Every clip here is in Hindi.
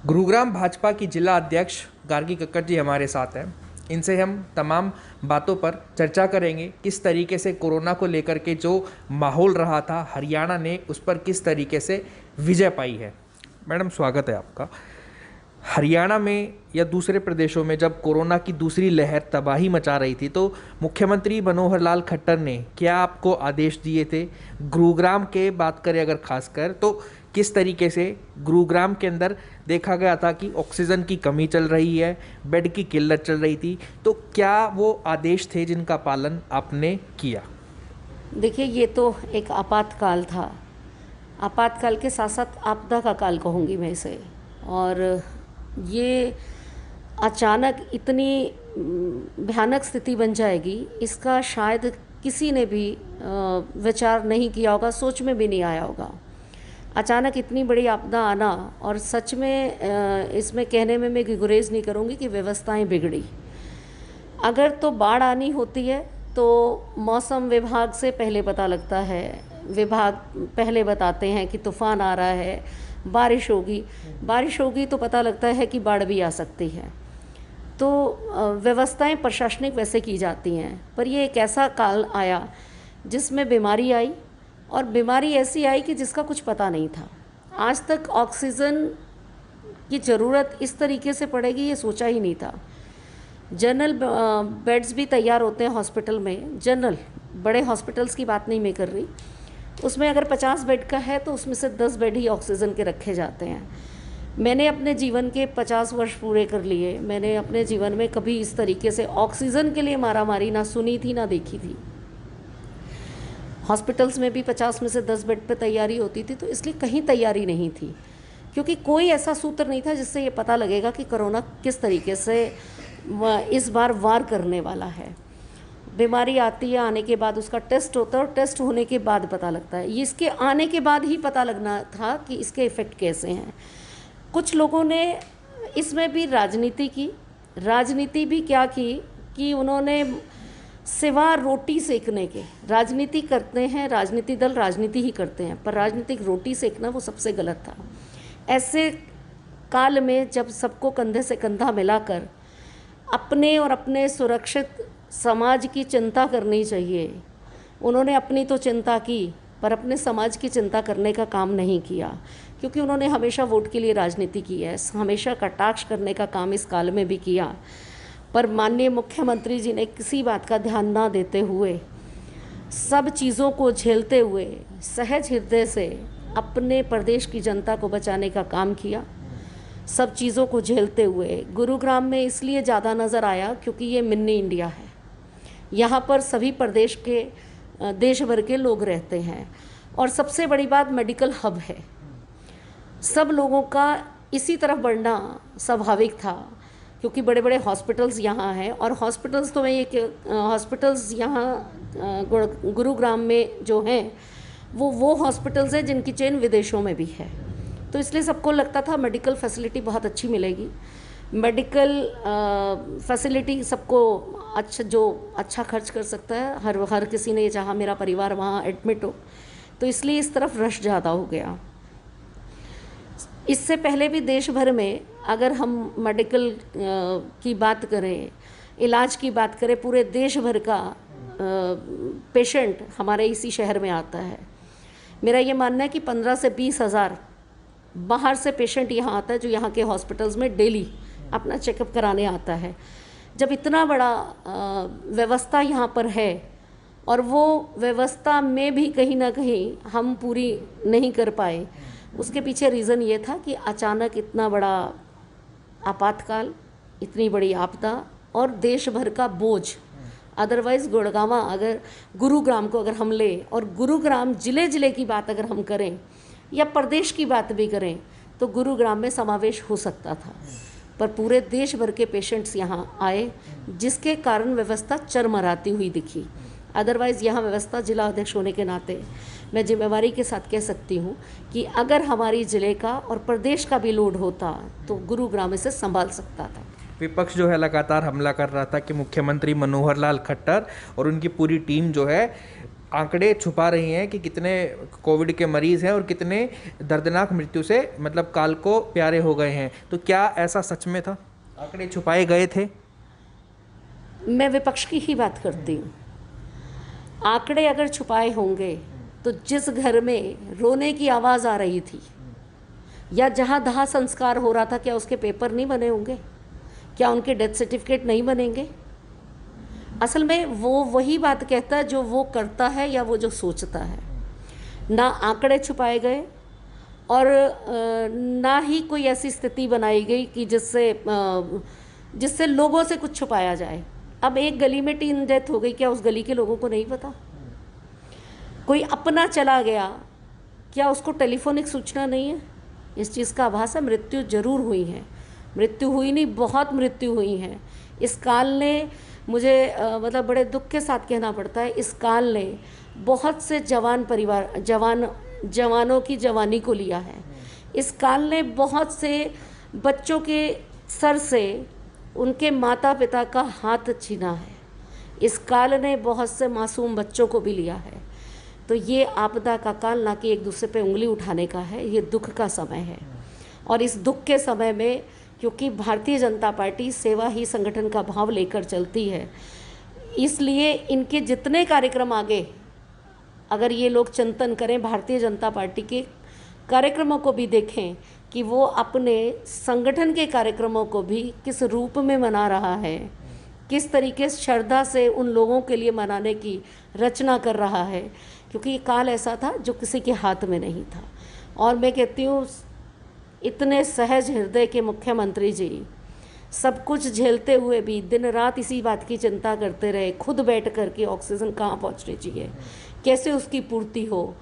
गुरुग्राम भाजपा की जिला अध्यक्ष गार्गी कक्कड़ जी हमारे साथ हैं। इनसे हम तमाम बातों पर चर्चा करेंगे। किस तरीके से कोरोना को लेकर के जो माहौल रहा था, हरियाणा ने उस पर किस तरीके से विजय पाई है। मैडम, स्वागत है आपका। हरियाणा में या दूसरे प्रदेशों में जब कोरोना की दूसरी लहर तबाही मचा रही थी, तो मुख्यमंत्री मनोहर लाल खट्टर ने क्या आपको आदेश दिए थे? गुरुग्राम के बात करें अगर खासकर, तो किस तरीके से गुरुग्राम के अंदर देखा गया था कि ऑक्सीजन की कमी चल रही है, बेड की किल्लत चल रही थी, तो क्या वो आदेश थे जिनका पालन आपने किया? देखिए, ये तो एक आपातकाल था। आपातकाल के साथ साथ आपदा का काल कहूँगी मैं इसे। और ये अचानक इतनी भयानक स्थिति बन जाएगी, इसका शायद किसी ने भी विचार नहीं किया होगा, सोच में भी नहीं आया होगा। अचानक इतनी बड़ी आपदा आना, और सच में इसमें कहने में मैं गुरेज नहीं करूँगी कि व्यवस्थाएं बिगड़ी। अगर तो बाढ़ आनी होती है तो मौसम विभाग से पहले पता लगता है, विभाग पहले बताते हैं कि तूफान आ रहा है, बारिश होगी तो पता लगता है कि बाढ़ भी आ सकती है। तो व्यवस्थाएं प्रशासनिक वैसे की जाती हैं, पर ये एक ऐसा काल आया जिसमें बीमारी आई, और बीमारी ऐसी आई कि जिसका कुछ पता नहीं था। आज तक ऑक्सीजन की ज़रूरत इस तरीके से पड़ेगी ये सोचा ही नहीं था। जनरल बेड्स भी तैयार होते हैं हॉस्पिटल में, जनरल बड़े हॉस्पिटल्स की बात नहीं मैं कर रही। उसमें अगर 50 बेड का है तो उसमें से 10 बेड ही ऑक्सीजन के रखे जाते हैं। मैंने अपने जीवन के 50 वर्ष पूरे कर लिए, मैंने अपने जीवन में कभी इस तरीके से ऑक्सीजन के लिए मारामारी ना सुनी थी ना देखी थी। हॉस्पिटल्स में भी 50 में से 10 बेड पे तैयारी होती थी, तो इसलिए कहीं तैयारी नहीं थी, क्योंकि कोई ऐसा सूत्र नहीं था जिससे ये पता लगेगा कि कोरोना किस तरीके से इस बार वार करने वाला है। बीमारी आती है, आने के बाद उसका टेस्ट होता है, और टेस्ट होने के बाद पता लगता है। ये इसके आने के बाद ही पता लगना था कि इसके इफ़ेक्ट कैसे हैं। कुछ लोगों ने इसमें भी राजनीति की। राजनीति भी क्या की कि उन्होंने सिवा रोटी सेकने के, राजनीति करते हैं, राजनीति दल राजनीति ही करते हैं, पर राजनीतिक रोटी सेकना वो सबसे गलत था। ऐसे काल में जब सबको कंधे से कंधा मिलाकर अपने और अपने सुरक्षित समाज की चिंता करनी चाहिए, उन्होंने अपनी तो चिंता की पर अपने समाज की चिंता करने का काम नहीं किया, क्योंकि उन्होंने हमेशा वोट के लिए राजनीति की है, हमेशा कटाक्ष करने का काम इस काल में भी किया। पर माननीय मुख्यमंत्री जी ने किसी बात का ध्यान ना देते हुए, सब चीज़ों को झेलते हुए, सहज हृदय से अपने प्रदेश की जनता को बचाने का काम किया। सब चीज़ों को झेलते हुए गुरुग्राम में इसलिए ज़्यादा नज़र आया क्योंकि ये मिनी इंडिया है। यहाँ पर सभी प्रदेश के, देश भर के लोग रहते हैं, और सबसे बड़ी बात मेडिकल हब है। सब लोगों का इसी तरफ बढ़ना स्वाभाविक था, क्योंकि बड़े बड़े हॉस्पिटल्स यहाँ हैं। और हॉस्पिटल्स तो मैं ये हॉस्पिटल्स यहाँ गुरुग्राम में जो हैं वो हॉस्पिटल्स हैं जिनकी चेन विदेशों में भी है। तो इसलिए सबको लगता था मेडिकल फैसिलिटी बहुत अच्छी मिलेगी, मेडिकल फैसिलिटी सबको अच्छा खर्च कर सकता है, हर किसी ने ये चाहा मेरा परिवार वहाँ एडमिट हो, तो इसलिए इस तरफ रश ज़्यादा हो गया। इससे पहले भी देश भर में अगर हम मेडिकल की बात करें, इलाज की बात करें, पूरे देश भर का पेशेंट हमारे इसी शहर में आता है। मेरा ये मानना है कि 15 से 20 हज़ार बाहर से पेशेंट यहाँ आता है, जो यहाँ के हॉस्पिटल्स में डेली अपना चेकअप कराने आता है। जब इतना बड़ा व्यवस्था यहाँ पर है, और वो व्यवस्था में भी कहीं ना कहीं हम पूरी नहीं कर पाए, उसके पीछे रीज़न ये था कि अचानक इतना बड़ा आपातकाल, इतनी बड़ी आपदा और देश भर का बोझ। अदरवाइज़ गुरुग्राम को अगर हम लें, और गुरुग्राम ज़िले की बात अगर हम करें या प्रदेश की बात भी करें, तो गुरुग्राम में समावेश हो सकता था, पर पूरे देश भर के पेशेंट्स यहाँ आए, जिसके कारण व्यवस्था चरमराती हुई दिखी। अदरवाइज़ यहाँ व्यवस्था जिला अध्यक्ष होने के नाते मैं जिम्मेवारी के साथ कह सकती हूँ कि अगर हमारी ज़िले का और प्रदेश का भी लोड होता तो गुरुग्राम इसे संभाल सकता था। विपक्ष जो है लगातार हमला कर रहा था कि मुख्यमंत्री मनोहर लाल खट्टर और उनकी पूरी टीम जो है आंकड़े छुपा रही हैं कि कितने कोविड के मरीज़ हैं और कितने दर्दनाक मृत्यु से मतलब काल को प्यारे हो गए हैं। तो क्या ऐसा सच में था, आंकड़े छुपाए गए थे? मैं विपक्ष की ही बात करती हूँ। आंकड़े अगर छुपाए होंगे तो जिस घर में रोने की आवाज़ आ रही थी या जहाँ दाह संस्कार हो रहा था, क्या उसके पेपर नहीं बने होंगे? क्या उनके डेथ सर्टिफिकेट नहीं बनेंगे? असल में वो वही बात कहता है जो वो करता है या वो जो सोचता है। ना आंकड़े छुपाए गए और ना ही कोई ऐसी स्थिति बनाई गई कि जिससे लोगों से कुछ छुपाया जाए। अब एक गली में टीन डेथ हो गई, क्या उस गली के लोगों को नहीं पता? कोई अपना चला गया, क्या उसको टेलीफोनिक सूचना नहीं है? इस चीज़ का आभास है। मृत्यु जरूर हुई है, मृत्यु हुई नहीं, बहुत मृत्यु हुई है। इस काल ने मुझे मतलब बड़े दुख के साथ कहना पड़ता है, इस काल ने बहुत से जवानों की जवानी को लिया है। इस काल ने बहुत से बच्चों के सर से उनके माता पिता का हाथ छीना है। इस काल ने बहुत से मासूम बच्चों को भी लिया है। तो ये आपदा का काल ना कि एक दूसरे पे उंगली उठाने का है, ये दुख का समय है। और इस दुख के समय में क्योंकि भारतीय जनता पार्टी सेवा ही संगठन का भाव लेकर चलती है, इसलिए इनके जितने कार्यक्रम आगे अगर ये लोग चिंतन करें, भारतीय जनता पार्टी के कार्यक्रमों को भी देखें कि वो अपने संगठन के कार्यक्रमों को भी किस रूप में मना रहा है, किस तरीके से श्रद्धा से उन लोगों के लिए मनाने की रचना कर रहा है, क्योंकि ये काल ऐसा था जो किसी के हाथ में नहीं था। और मैं कहती हूँ इतने सहज हृदय के मुख्यमंत्री जी सब कुछ झेलते हुए भी दिन रात इसी बात की चिंता करते रहे, खुद बैठ कर के ऑक्सीजन कहाँ पहुँचनी चाहिए, कैसे उसकी पूर्ति हो,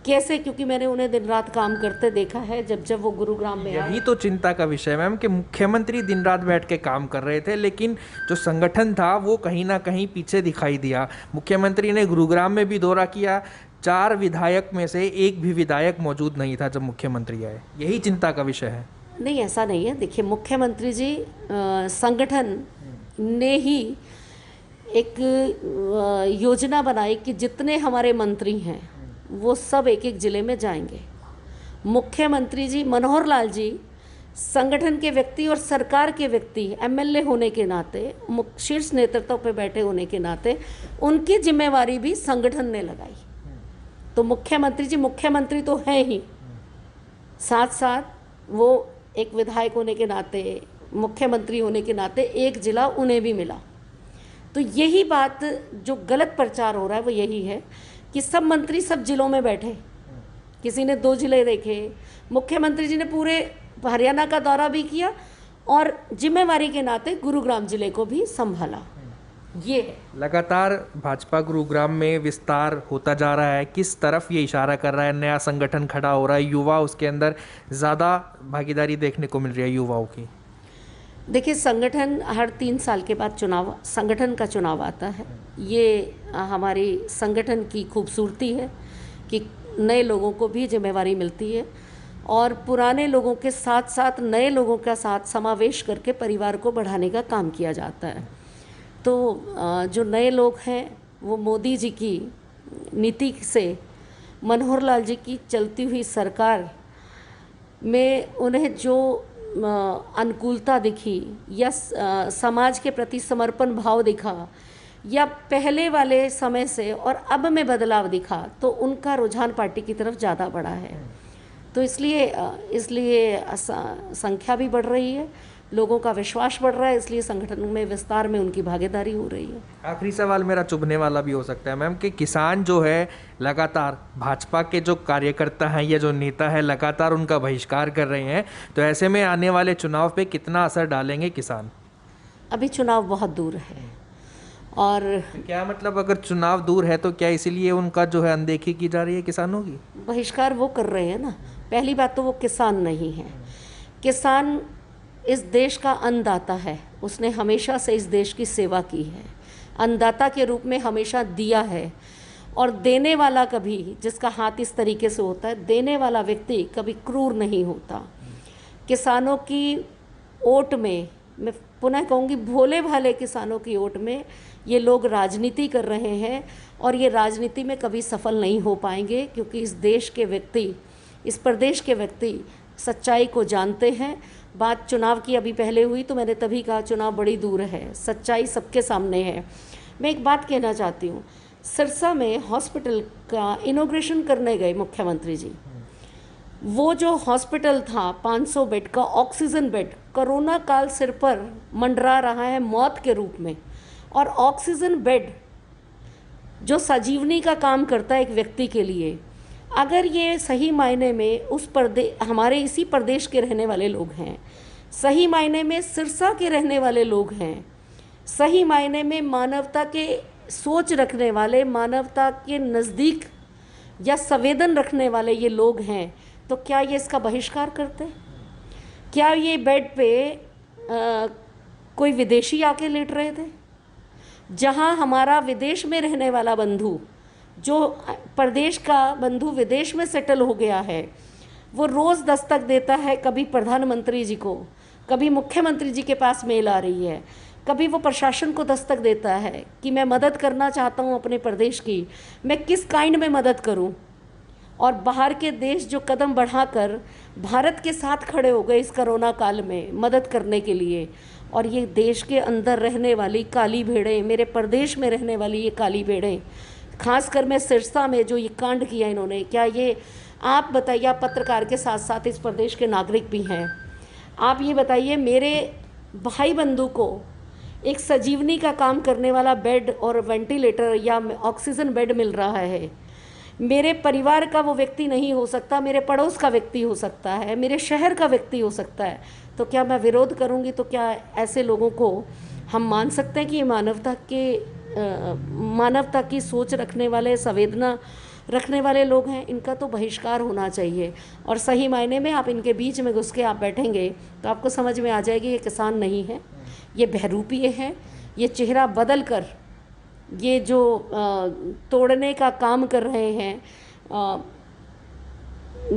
कैसे, क्योंकि मैंने उन्हें दिन रात काम करते देखा है जब वो गुरुग्राम में यही तो चिंता का विषय मैम कि मुख्यमंत्री दिन रात बैठ के काम कर रहे थे, लेकिन जो संगठन था वो कहीं ना कहीं पीछे दिखाई दिया। मुख्यमंत्री ने गुरुग्राम में भी दौरा किया, 4 विधायक में से एक भी विधायक मौजूद नहीं था जब मुख्यमंत्री आए। यही चिंता का विषय है। नहीं, ऐसा नहीं है। देखिए, मुख्यमंत्री जी संगठन ने ही एक योजना बनाई कि जितने हमारे मंत्री हैं वो सब एक एक ज़िले में जाएंगे। मुख्यमंत्री जी मनोहर लाल जी संगठन के व्यक्ति और सरकार के व्यक्ति, एमएलए होने के नाते, शीर्ष नेतृत्व पे बैठे होने के नाते उनकी जिम्मेवारी भी संगठन ने लगाई। तो मुख्यमंत्री जी मुख्यमंत्री तो हैं ही, साथ साथ वो एक विधायक होने के नाते, मुख्यमंत्री होने के नाते एक जिला उन्हें भी मिला। तो यही बात जो गलत प्रचार हो रहा है वो यही है कि सब मंत्री सब जिलों में बैठे, किसी ने 2 जिले देखे। मुख्यमंत्री जी ने पूरे हरियाणा का दौरा भी किया और जिम्मेवारी के नाते गुरुग्राम जिले को भी संभाला। ये है। लगातार भाजपा गुरुग्राम में विस्तार होता जा रहा है, किस तरफ ये इशारा कर रहा है? नया संगठन खड़ा हो रहा है, युवा उसके अंदर ज़्यादा भागीदारी देखने को मिल रही है युवाओं की। देखिए, संगठन हर 3 साल के बाद संगठन का चुनाव आता है। ये हमारी संगठन की खूबसूरती है कि नए लोगों को भी जिम्मेवारी मिलती है और पुराने लोगों के साथ साथ नए लोगों का साथ समावेश करके परिवार को बढ़ाने का काम किया जाता है। तो जो नए लोग हैं वो मोदी जी की नीति से, मनोहर लाल जी की चलती हुई सरकार में उन्हें जो अनुकूलता दिखी या समाज के प्रति समर्पण भाव दिखा या पहले वाले समय से और अब में बदलाव दिखा, तो उनका रुझान पार्टी की तरफ ज़्यादा बढ़ा है। तो इसलिए संख्या भी बढ़ रही है, लोगों का विश्वास बढ़ रहा है, इसलिए संगठन में विस्तार में उनकी भागीदारी हो रही है। आखिरी सवाल मेरा चुभने वाला भी हो सकता है मैम कि किसान जो है लगातार भाजपा के जो कार्यकर्ता हैं या जो नेता है लगातार उनका बहिष्कार कर रहे हैं, तो ऐसे में आने वाले चुनाव पे कितना असर डालेंगे किसान? अभी चुनाव बहुत दूर है और क्या मतलब अगर चुनाव दूर है तो क्या इसीलिए उनका जो है अनदेखी की जा रही है किसानों की? बहिष्कार वो कर रहे हैं ना। पहली बात तो वो किसान नहीं है। किसान इस देश का अन्नदाता है, उसने हमेशा से इस देश की सेवा की है, अन्नदाता के रूप में हमेशा दिया है। और देने वाला कभी, जिसका हाथ इस तरीके से होता है, देने वाला व्यक्ति कभी क्रूर नहीं होता। किसानों की ओट में मैं पुनः कहूँगी भोले भाले किसानों की ओट में ये लोग राजनीति कर रहे हैं और ये राजनीति में कभी सफल नहीं हो पाएंगे, क्योंकि इस देश के व्यक्ति, इस प्रदेश के व्यक्ति सच्चाई को जानते हैं। बात चुनाव की अभी पहले हुई तो मैंने तभी कहा चुनाव बड़ी दूर है, सच्चाई सबके सामने है। मैं एक बात कहना चाहती हूँ, सिरसा में हॉस्पिटल का इनॉग्रेशन करने गए मुख्यमंत्री जी। वो जो हॉस्पिटल था 500 बेड का ऑक्सीजन बेड, कोरोना काल सिर पर मंडरा रहा है मौत के रूप में, और ऑक्सीजन बेड जो संजीवनी का काम करता है एक व्यक्ति के लिए, अगर ये सही मायने में हमारे इसी प्रदेश के रहने वाले लोग हैं, सही मायने में सिरसा के रहने वाले लोग हैं, सही मायने में मानवता के सोच रखने वाले, मानवता के नज़दीक या संवेदन रखने वाले ये लोग हैं, तो क्या ये इसका बहिष्कार करते? क्या ये बेड पे कोई विदेशी आके लेट रहे थे? जहां हमारा विदेश में रहने वाला बंधु, जो प्रदेश का बंधु विदेश में सेटल हो गया है, वो रोज़ दस्तक देता है, कभी प्रधानमंत्री जी को, कभी मुख्यमंत्री जी के पास मेल आ रही है, कभी वो प्रशासन को दस्तक देता है कि मैं मदद करना चाहता हूँ अपने प्रदेश की, मैं किस काइंड में मदद करूँ। और बाहर के देश जो कदम बढ़ाकर भारत के साथ खड़े हो गए इस कोरोना काल में मदद करने के लिए, और ये देश के अंदर रहने वाली काली भेड़ें, मेरे प्रदेश में रहने वाली ये काली भेड़ें, खासकर मैं सिरसा में जो ये कांड किया इन्होंने, क्या ये आप बताइए, आप पत्रकार के साथ साथ इस प्रदेश के नागरिक भी हैं, आप ये बताइए मेरे भाई बंधु को एक संजीवनी का काम करने वाला बेड और वेंटिलेटर या ऑक्सीजन बेड मिल रहा है, मेरे परिवार का वो व्यक्ति नहीं हो सकता, मेरे पड़ोस का व्यक्ति हो सकता है, मेरे शहर का व्यक्ति हो सकता है, तो क्या मैं विरोध करूंगी? तो क्या ऐसे लोगों को हम मान सकते हैं कि ये मानवता की सोच रखने वाले, संवेदना रखने वाले लोग हैं? इनका तो बहिष्कार होना चाहिए। और सही मायने में आप इनके बीच में घुस के आप बैठेंगे तो आपको समझ में आ जाएगी ये किसान नहीं है, ये बहरूपीय हैं, ये चेहरा बदल कर ये जो तोड़ने का काम कर रहे हैं,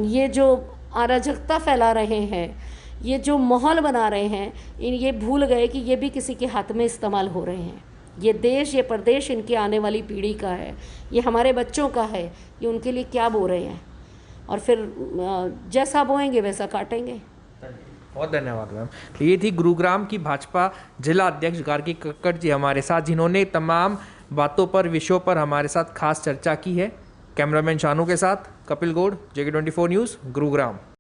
ये जो अराजकता फैला रहे हैं, ये जो माहौल बना रहे हैं, ये भूल गए कि ये भी किसी के हाथ में इस्तेमाल हो रहे हैं। ये देश, ये प्रदेश इनकी आने वाली पीढ़ी का है, ये हमारे बच्चों का है, ये उनके लिए क्या बो रहे हैं, और फिर जैसा बोएंगे वैसा काटेंगे। बहुत धन्यवाद मैम। तो ये थी गुरुग्राम की भाजपा जिला अध्यक्ष गार्गी कक्कड़ जी हमारे साथ, जिन्होंने तमाम बातों पर, विषयों पर हमारे साथ खास चर्चा की है। कैमरामैन शानू के साथ कपिल गौड़, JK24 न्यूज़, गुरुग्राम।